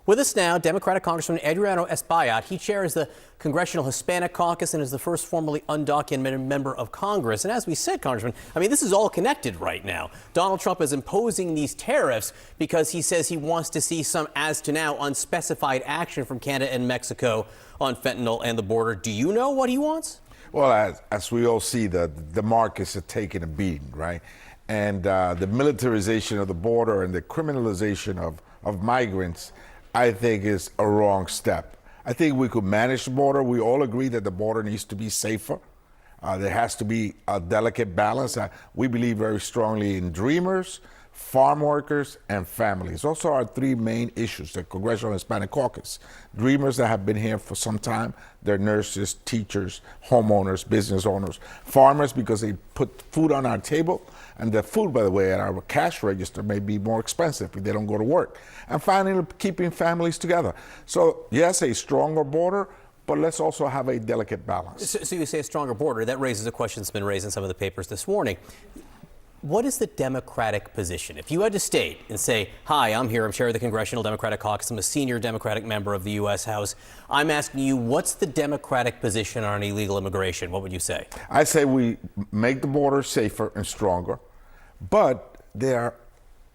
With us now, Democratic Congressman Adriano Espaillat. He chairs the Congressional Hispanic Caucus and is the first formerly undocumented member of Congress. And as we said, Congressman, this is all connected right now. Donald Trump is imposing these tariffs because he says he wants to see some, as to now, unspecified action from Canada and Mexico on fentanyl and the border. Do you know what he wants? Well, as we all see, the markets are taking a beating, right? And the militarization of the border and the criminalization of migrants, I think, is a wrong step. I think we could manage the border. We all agree that the border needs to be safer. There has to be a delicate balance. We believe very strongly in dreamers, farm workers, and families. Those are our three main issues, the Congressional Hispanic Caucus. Dreamers that have been here for some time, they're nurses, teachers, homeowners, business owners. Farmers, because they put food on our table, and the food, by the way, at our cash register may be more expensive if they don't go to work. And finally, keeping families together. So yes, a stronger border, but let's also have a delicate balance. So you say a stronger border. That raises a question that's been raised in some of the papers this morning. What is the Democratic position? If you had to state and say, hi, I'm here, I'm chair of the Congressional Democratic Caucus, I'm a senior Democratic member of the U.S. House, I'm asking you, what's the Democratic position on illegal immigration? What would you say? I say we make the border safer and stronger, but there are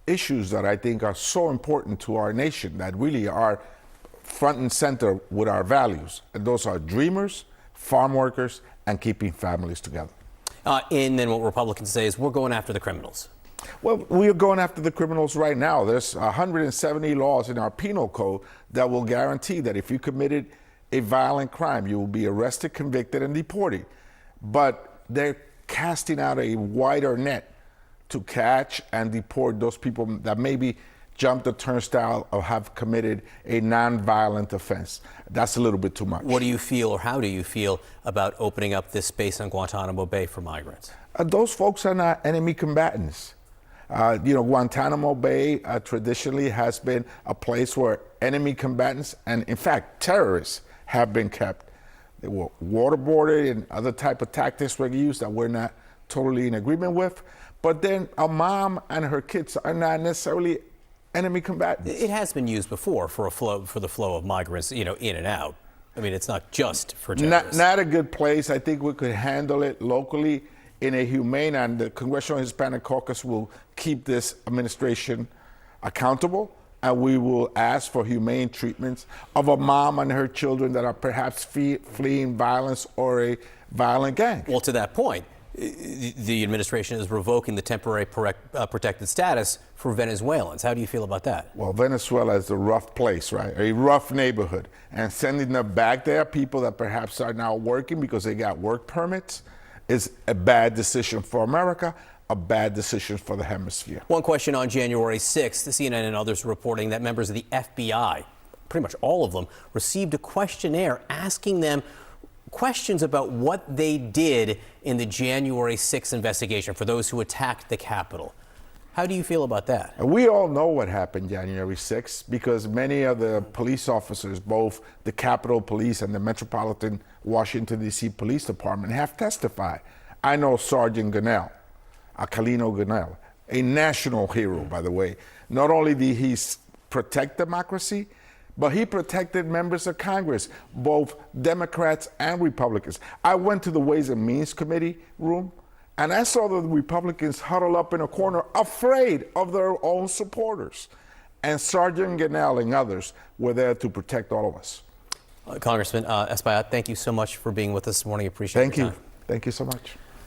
issues that I think are so important to our nation that really are front and center with our values. And those are dreamers, farm workers, and keeping families together. And then what Republicans say is we're going after the criminals. Well, we're going after the criminals right now. There's 170 laws in our penal code that will guarantee that if you committed a violent crime, you will be arrested, convicted, and deported. But they're casting out a wider net to catch and deport those people that maybe jumped the turnstile or have committed a non-violent offense. That's a little bit too much. What do you feel, or how do you feel about opening up this space on Guantanamo Bay for migrants? Those folks are not enemy combatants. Guantanamo Bay traditionally has been a place where enemy combatants and, in fact, terrorists have been kept. They were waterboarded and other type of tactics were used that we're not totally in agreement with. But then a mom and her kids are not necessarily enemy combatants. It has been used before for the flow of migrants, in and out. It's not just for terrorists. Not a good place. I think we could handle it locally in a humane, and the Congressional Hispanic Caucus will keep this administration accountable, and we will ask for humane treatments of a mom and her children that are perhaps fleeing violence or a violent gang. Well, to that point, the administration is revoking the temporary protected status for Venezuelans. How do you feel about that? Well, Venezuela is a rough place, right? A rough neighborhood. And sending them back there, people that perhaps are now working because they got work permits, is a bad decision for America, a bad decision for the hemisphere. One question on January 6th, the CNN and others reporting that members of the FBI, pretty much all of them, received a questionnaire asking them questions about what they did in the January 6th investigation for those who attacked the Capitol. How do you feel about that? We all know what happened January 6th because many of the police officers, both the Capitol Police and the Metropolitan Washington, D.C. Police Department, have testified. I know Sergeant Gunnell, Calino Gunnell, a national hero, by the way. Not only did he protect democracy, but he protected members of Congress, both Democrats and Republicans. I went to the Ways and Means Committee room, and I saw the Republicans huddle up in a corner, afraid of their own supporters. And Sergeant Gunnell and others were there to protect all of us. Congressman Espaillat, thank you so much for being with us this morning. Appreciate it. Thank you. Thank you so much.